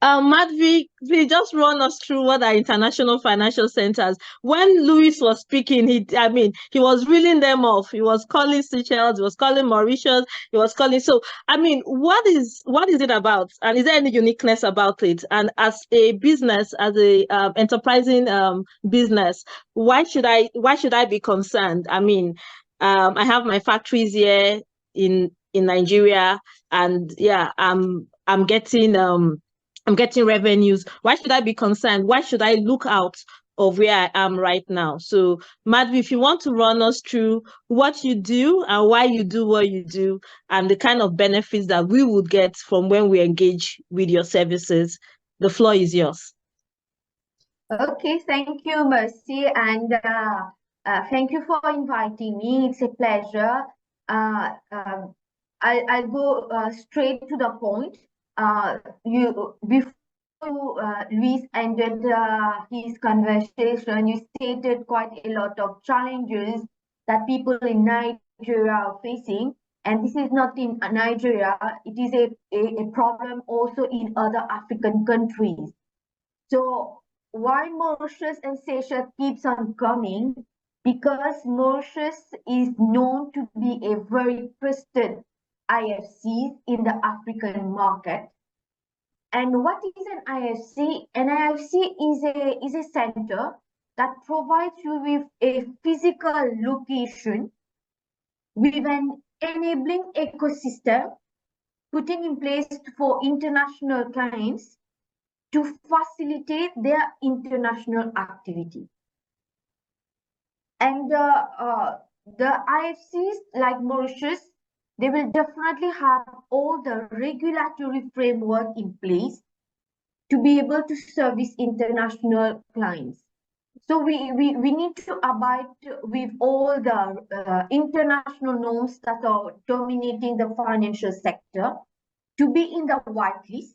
Madhvi, please just run us through what are international financial centers. When Louis was speaking, he was reeling them off. He was calling Seychelles, he was calling Mauritius, he was calling. So, what is it about? And is there any uniqueness about it? And as a business, as a enterprising business, why should I be concerned? I have my factories here in Nigeria, and yeah, I'm getting revenues. Why should I be concerned? Why should I look out of where I am right now? So, Madhvi, if you want to run us through what you do and why you do what you do, and the kind of benefits that we would get from when we engage with your services, the floor is yours. Okay, thank you, Mercy, and thank you for inviting me. It's a pleasure. I'll go straight to the point. Before Luis ended his conversation, you stated quite a lot of challenges that people in Nigeria are facing, and this is not in Nigeria. It is a problem also in other African countries. So why Mauritius and Seychelles keeps on coming? Because Mauritius is known to be a very trusted IFC in the African market. And what is an IFC? An IFC is a center that provides you with a physical location with an enabling ecosystem putting in place for international clients to facilitate their international activity. And the IFCs like Mauritius, they will definitely have all the regulatory framework in place to be able to service international clients. So we need to abide with all the international norms that are dominating the financial sector to be in the whitelist.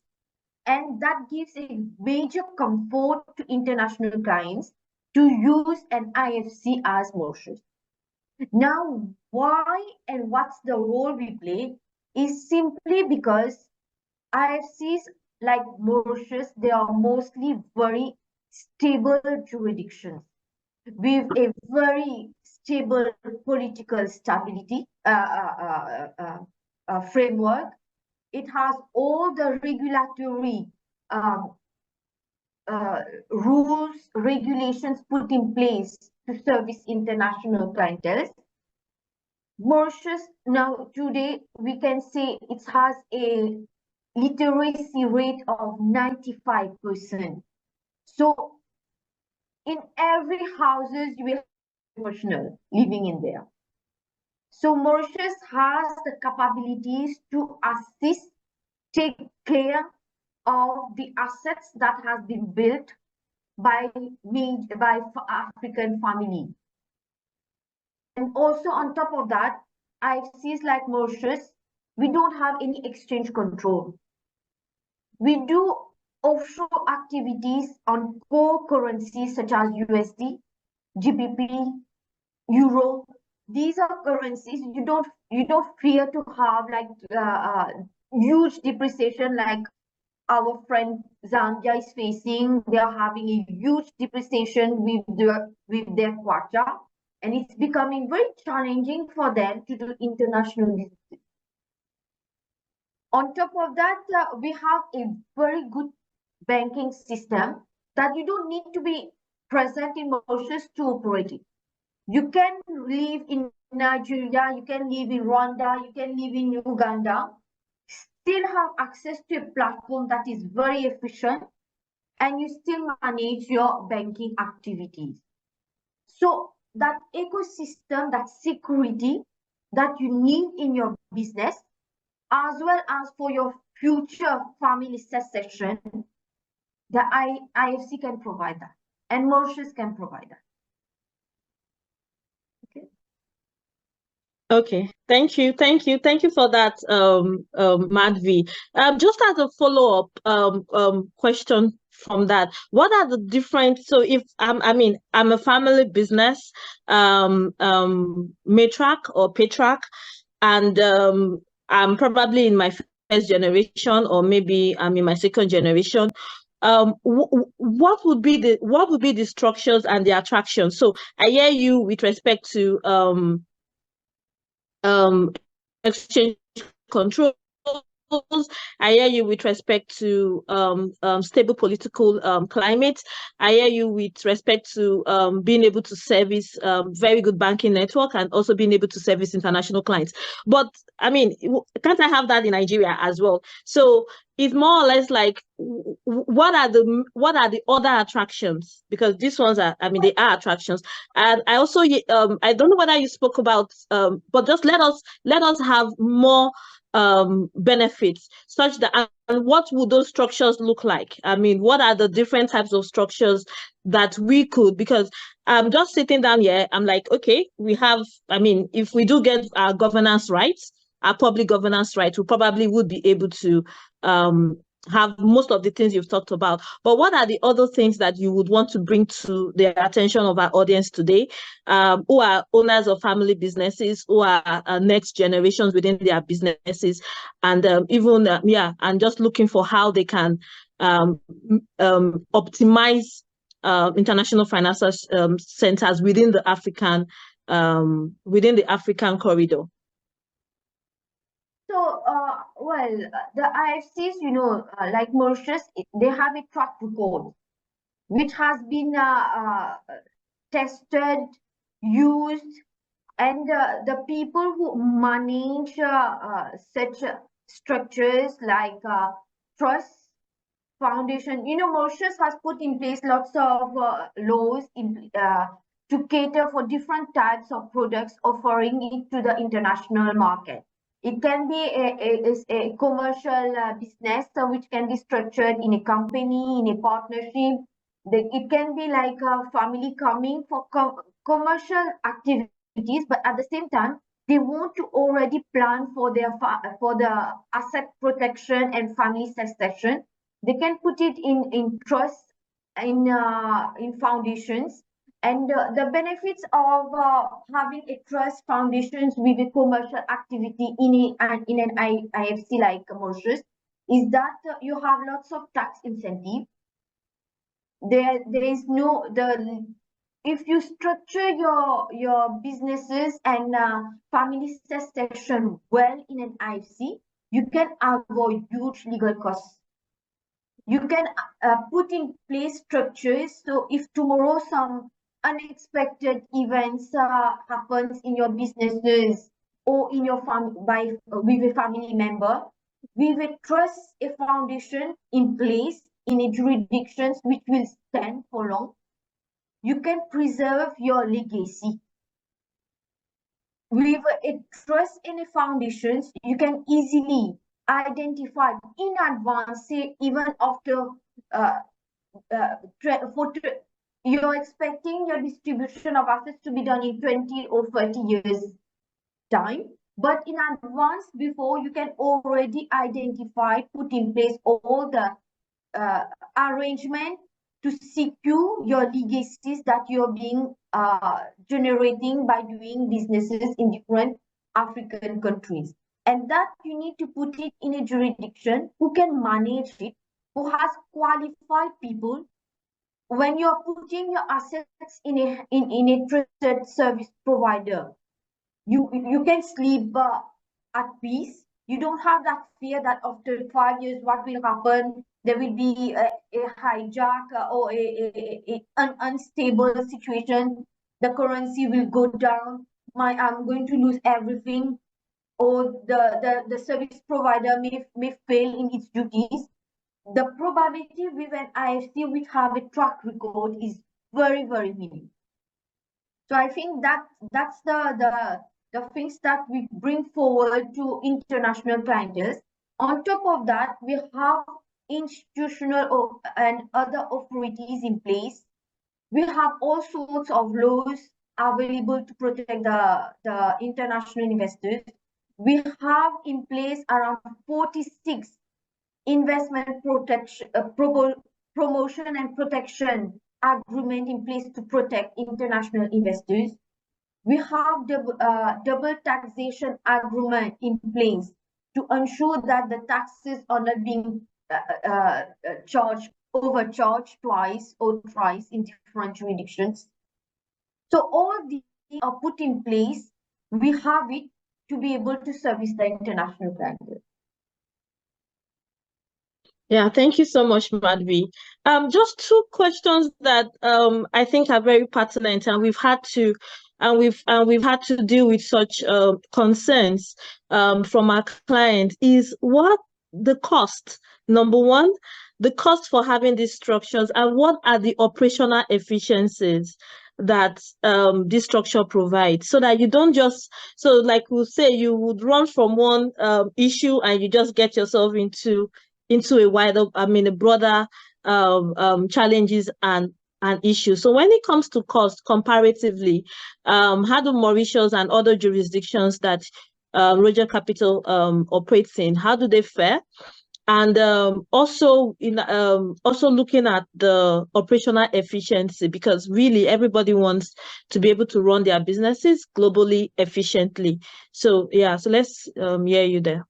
And that gives a major comfort to international clients to use an IFC as Mauritius. Now, why and what's the role we play is simply because IFCs like Mauritius, they are mostly very stable jurisdictions with a very stable political stability framework. It has all the regulatory rules, regulations put in place to service international clientele. Mauritius, now today, we can say it has a literacy rate of 95%. So in every houses, you will have a professional living in there. So Mauritius has the capabilities to assist, take care of the assets that has been built by African family. And also on top of that, IFCs like Mauritius, we don't have any exchange control. We do offshore activities on core currencies such as USD, GBP, Euro. These are currencies you don't fear to have like huge depreciation like our friend Zambia is facing. They are having a huge depreciation with their kwacha, and it's becoming very challenging for them to do international business. On top of that, we have a very good banking system that you don't need to be present in Mauritius to operate it. You can live in Nigeria, you can live in Rwanda, you can live in Uganda, still have access to a platform that is very efficient, and you still manage your banking activities. So that ecosystem, that security that you need in your business, as well as for your future family succession, the IFC can provide that, and Mauritius can provide that. Okay, thank you for that, Madhvi. Just as a follow-up question from that, what are the different? So, if I'm a family business, matriarch or patriarch, and I'm probably in my first generation, or maybe I'm in my second generation. What would be the structures and the attractions? So I hear you with respect to exchange controls. I hear you with respect to stable political climate. I hear you with respect to being able to service very good banking network, and also being able to service international clients. But I mean, can't I have that in Nigeria as well? So it's more or less like, what are the other attractions? Because these ones are, I mean, they are attractions. And I also I don't know whether you spoke about, but just let us have more benefits, such that, and what would those structures look like? I mean, what are the different types of structures that we could? Because I'm just sitting down here, I'm like, okay, we have, I mean, if we do get our governance rights, our public governance rights, we probably would be able to have most of the things you've talked about. But what are the other things that you would want to bring to the attention of our audience today, who are owners of family businesses, who are next generations within their businesses, and even and just looking for how they can optimize international financial centers within the African corridor? So, well, the IFCs, like Mauritius, they have a track record which has been tested, used, and the people who manage such structures like trust, foundation, Mauritius has put in place lots of laws to cater for different types of products, offering it to the international market. It can be a commercial business, which can be structured in a company, in a partnership. It can be like a family coming for commercial activities, but at the same time, they want to already plan for the asset protection and family succession. They can put it in trust, in foundations, and the benefits of having a trust foundations with a commercial activity in an IFC like Mauritius is that you have lots of tax incentive. There is no the if you structure your businesses and family succession well in an IFC, you can avoid huge legal costs. You can put in place structures, so if tomorrow some unexpected events happens in your businesses or in your with a family member, we will trust a foundation in place in a jurisdictions which will stand for long. You can preserve your legacy. With a trust in a foundations, you can easily identify in advance, say even after you're expecting your distribution of assets to be done in 20 or 30 years time, but in advance, before, you can already identify, put in place all the arrangement to secure your legacies that you're being generating by doing businesses in different African countries. And that you need to put it in a jurisdiction who can manage it, who has qualified people. When you're putting your assets in a trusted service provider, you can sleep at peace. You don't have that fear that after 5 years, what will happen? There will be a hijack or an unstable situation. The currency will go down. I'm going to lose everything, or the service provider may fail in its duties. The probability with an IFC which have a track record is very, very minimal. So I think that's the things that we bring forward to international clients. On top of that, we have institutional and other authorities in place. We have all sorts of laws available to protect the international investors. We have in place around 46 investment protection, promotion and protection agreement in place to protect international investors. We have double taxation agreement in place to ensure that the taxes are not being overcharged twice or thrice in different jurisdictions. So all these are put in place. We have it to be able to service the international clientele. Yeah, thank you so much, Madhvi. Just two questions that I think are very pertinent, and we've had to deal with such concerns from our clients. Is what the cost? Number one, the cost for having these structures, and what are the operational efficiencies that this structure provides, so that you don't just, so like we'll say, you would run from one issue and you just get yourself into a wider, a broader challenges and issues. So when it comes to cost comparatively, how do Mauritius and other jurisdictions that Roger Capital operates in, how do they fare? And also looking at the operational efficiency, because really everybody wants to be able to run their businesses globally efficiently. So yeah, so let's hear you there.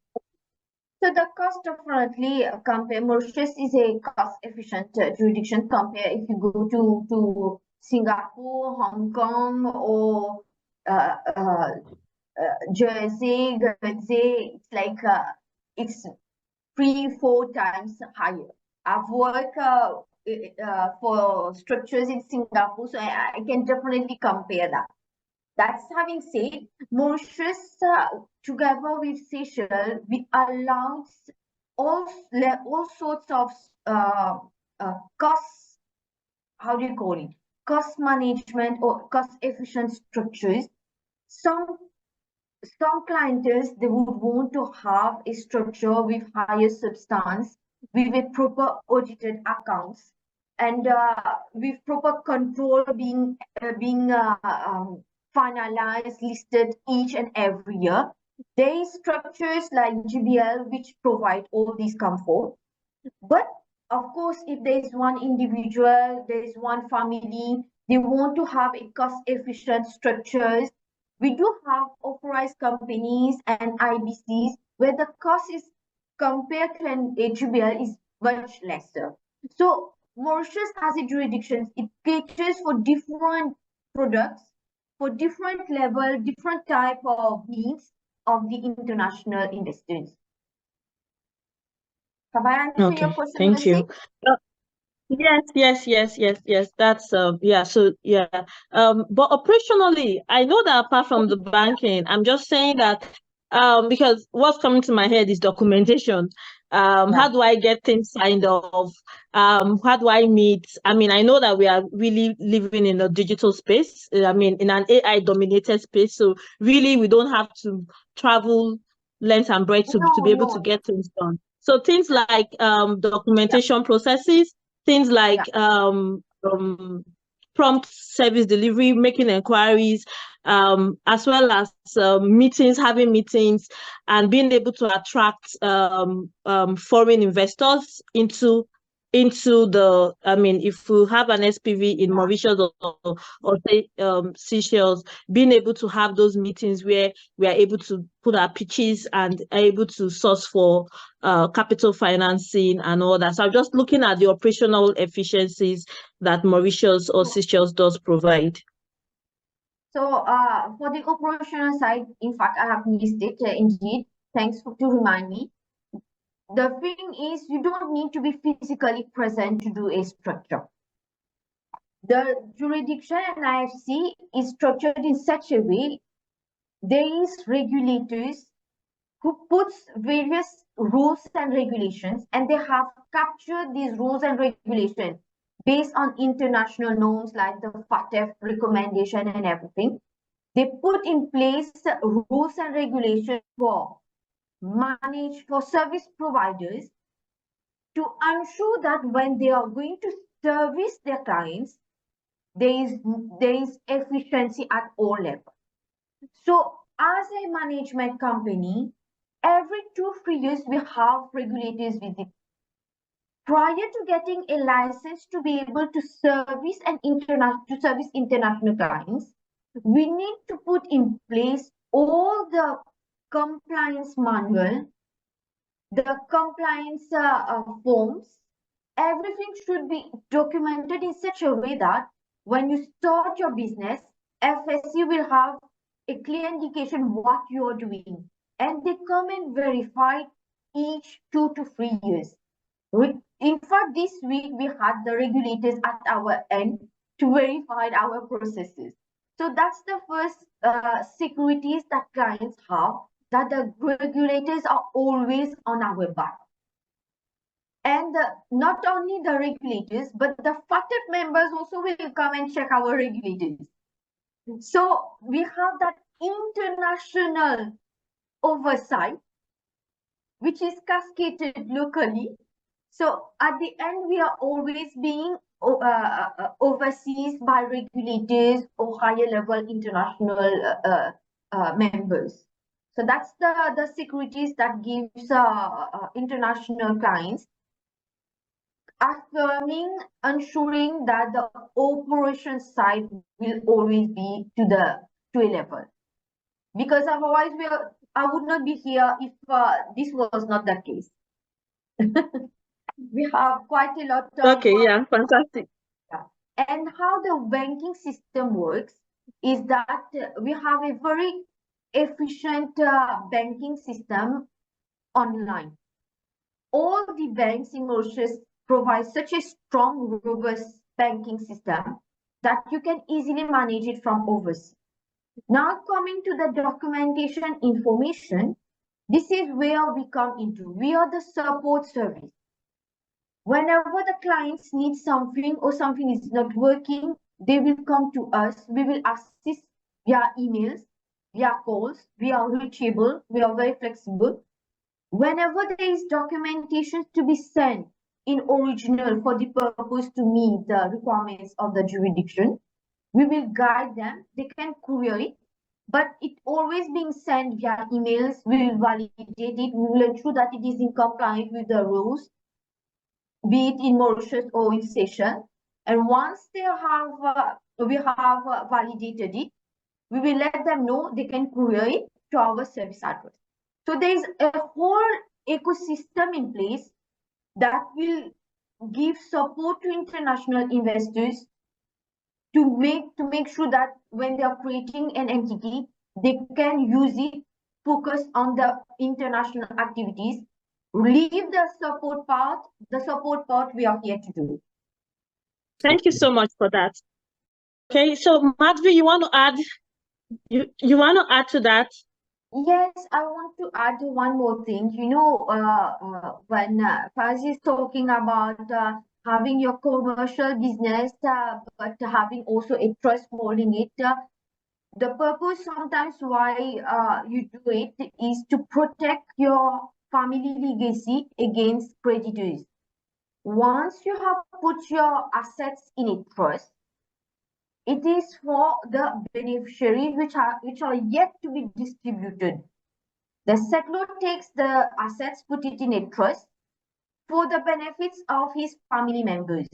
So the cost definitely compare Mauritius is a cost efficient jurisdiction compare if you go to Singapore, Hong Kong, or Jersey, Guernsey. It's like it's 3-4 times higher. I've worked for structures in Singapore, so I can definitely compare that. That's having said, Mauritius, together with Seychelles, we allowed all sorts of cost, how do you call it? Cost management or cost efficient structures. Some clients, they would want to have a structure with higher substance, with a proper audited accounts, and with proper control being finalized, listed each and every year. There is structures like GBL which provide all these comfort. But of course, if there is one individual, there is one family, they want to have a cost-efficient structures. We do have authorized companies and IBCs where the cost is compared to an HBL is much lesser. So Mauritius as a jurisdiction, it caters for different products, for different level, different type of needs of the international investors. Have I answered your question? Thank you. Yes. That's yeah. So yeah. But operationally, I know that apart from the banking, I'm just saying that because what's coming to my head is documentation. How do I get things signed off? How do I meet? I mean, I know that we are really living in a digital space. I mean, in an AI dominated space. So really, we don't have to travel length and breadth to be able to get things done. So things like documentation processes, things like prompt service delivery, making inquiries, as well as meetings, having meetings, and being able to attract foreign investors into the, I mean, if we have an SPV in Mauritius or say Seychelles, being able to have those meetings where we are able to put our pitches and are able to source for capital financing and all that. So I'm just looking at the operational efficiencies that Mauritius or Seychelles does provide. So for the operational side, in fact, I have missed it indeed. Thanks to remind me. The thing is, you don't need to be physically present to do a structure. The jurisdiction and IFC is structured in such a way, there is regulators who puts various rules and regulations, and they have captured these rules and regulations based on international norms like the FATF recommendation and everything. They put in place rules and regulations for service providers to ensure that when they are going to service their clients, there is efficiency at all levels. So as a management company, every 2-3 years we have regulators visit. Prior to getting a license to be able to service international clients, we need to put in place all the compliance manual the compliance forms, everything should be documented in such a way that when you start your business, FSC will have a clear indication what you are doing, and they come and verify each 2 to 3 years. In fact, this week we had the regulators at our end to verify our processes. So that's the first securities that clients have, that the regulators are always on our back. And not only the regulators, but the FATF members also will come and check our regulators. So we have that international oversight, which is cascaded locally. So at the end, we are always being overseas by regulators or higher level international members. So that's the securities that gives international clients, affirming, ensuring that the operation side will always be to a level. Because otherwise, I would not be here if this was not the case. We have quite a lot of... Okay, yeah, fantastic. And how the banking system works is that we have a very efficient banking system online. All the banks in Mauritius provide such a strong, robust banking system that you can easily manage it from overseas. Now coming to the documentation information, this is where we come into. We are the support service. Whenever the clients need something or something is not working, they will come to us. We will assist via emails, via calls. We are reachable. We are very flexible. Whenever there is documentation to be sent in original for the purpose to meet the requirements of the jurisdiction, we will guide them. They can courier it, but it always being sent via emails. We will validate it. We will ensure that it is in compliance with the rules, be it in Mauritius or in Seychelles. And once they have, we have validated it, we will let them know they can courier it to our service address. So there is a whole ecosystem in place that will give support to international investors to make sure that when they are creating an entity, they can use it, focus on the international activities, leave the support part. The support part we are here to do. Thank you so much for that. Okay, so Madhvi, you want to add? You want to add to that? Yes, I want to add one more thing. You know, when Faz is talking about having your commercial business, but having also a trust holding it, the purpose sometimes why you do it is to protect your family legacy against creditors. Once you have put your assets in a trust, it is for the beneficiaries which are yet to be distributed. The settlor takes the assets, put it in a trust for the benefits of his family members.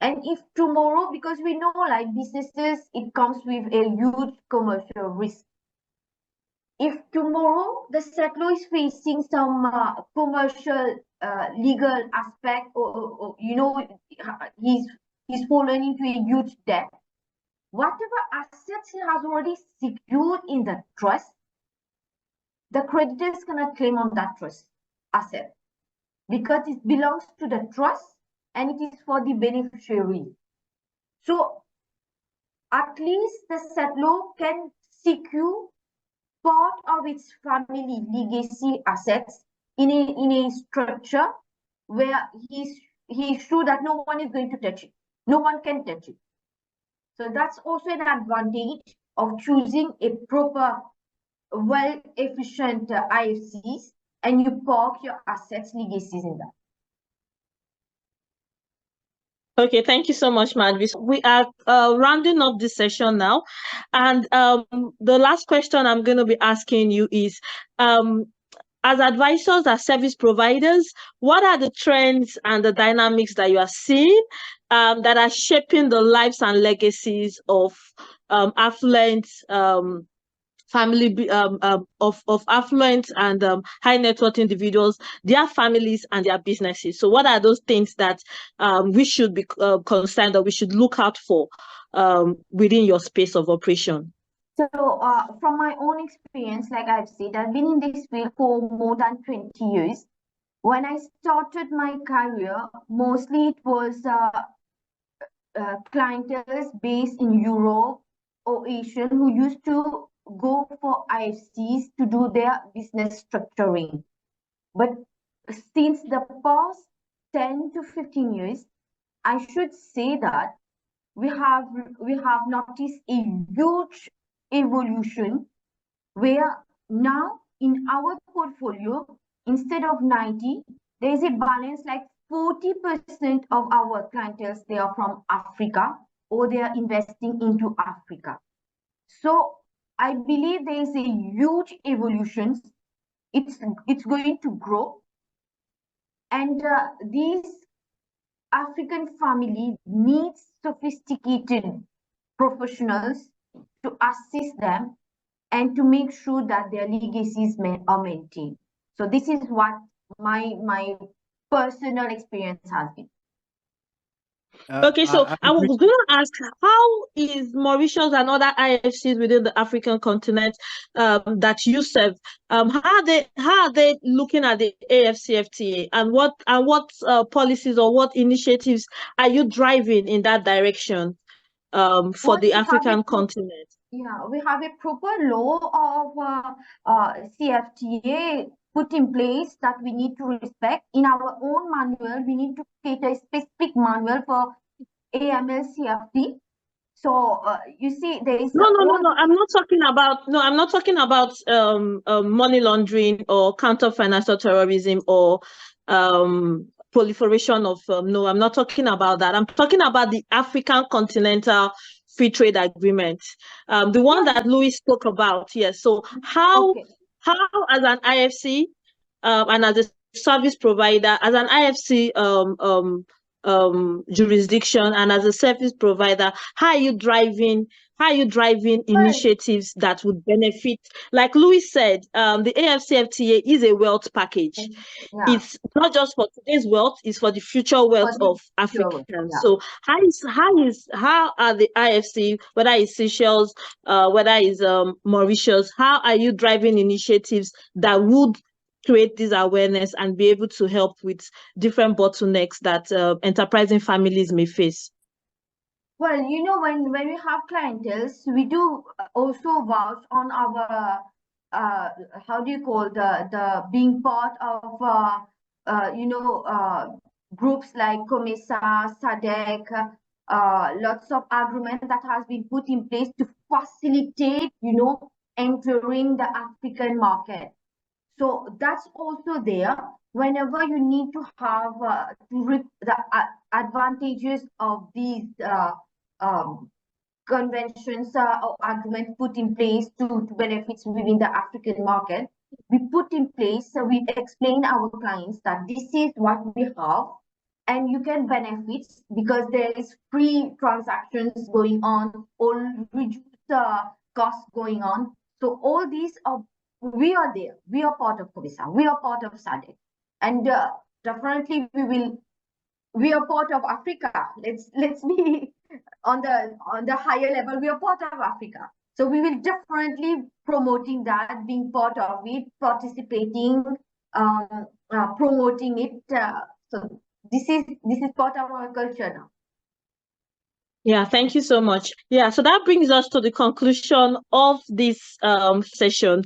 And if tomorrow, because we know like businesses, it comes with a huge commercial risk. If tomorrow the settlor is facing some commercial legal aspect, or you know, he's fallen into a huge debt, whatever assets he has already secured in the trust, the creditors cannot claim on that trust asset because it belongs to the trust and it is for the beneficiary. So at least the settlor can secure part of its family legacy assets in a structure where he's sure that no one is going to touch it. No one can touch it. So that's also an advantage of choosing a proper, well-efficient IFCs, and you park your assets legacies in that. Okay, thank you so much, Madhvi. We are rounding up this session now. And the last question I'm going to be asking you is, as advisors, as service providers, what are the trends and the dynamics that you are seeing that are shaping the lives and legacies of affluent family of affluent and high net worth individuals, their families and their businesses. So what are those things that we should be concerned, or we should look out for within your space of operation? So, from my own experience, like I've said, I've been in this field for more than 20 years. When I started my career, mostly it was clientele based in Europe or Asian who used to go for IFCs to do their business structuring. But since the past 10 to 15 years, I should say that we have noticed a huge evolution where now in our portfolio, instead of 90, there is a balance like 40% of our clientele, they are from Africa or they are investing into Africa. So I believe there is a huge evolution. It's going to grow. And these African family needs sophisticated professionals to assist them and to make sure that their legacies are maintained. So this is what my personal experience has been. Okay, so I was going to ask, how is Mauritius and other IFCs within the African continent that you serve? How are they looking at the AFCFTA, and what policies or what initiatives are you driving in that direction for the African continent? Yeah, we have a proper law of CFTA put in place that we need to respect. In our own manual, we need to create a specific manual for AML CFT. So you see, there is no. I'm not talking about money laundering or counter financial terrorism or proliferation of no. I'm not talking about that. I'm talking about the African Continental Free Trade Agreement, the one that Louis spoke about. Yes. So how as an IFC and as a service provider, as an IFC jurisdiction and as a service provider, how are you driving initiatives that would benefit? Like Louis said, the AFCFTA is a wealth package. Yeah. It's not just for today's wealth, it's for the future wealth of Africans. Yeah. So how are the IFC, whether it's Seychelles, whether it's Mauritius, how are you driving initiatives that would create this awareness and be able to help with different bottlenecks that enterprising families may face? Well, you know, when we have clientele, we do also vouch on our how do you call the being part of groups like COMESA, SADC, lots of agreement that has been put in place to facilitate, entering the African market. So that's also there. Whenever you need to have to reap the advantages of these conventions or agreements put in place to benefits within the African market, we put in place, so we explain our clients that this is what we have and you can benefit because there is free transactions going on, all reduced costs going on. So all these are, we are there. We are part of COMESA. We are part of SADC. And definitely we are part of Africa. Let's be on the higher level. We are part of Africa. So we will definitely promoting that, being part of it, participating, promoting it. So this is part of our culture now. Yeah, thank you so much. Yeah, so that brings us to the conclusion of this session.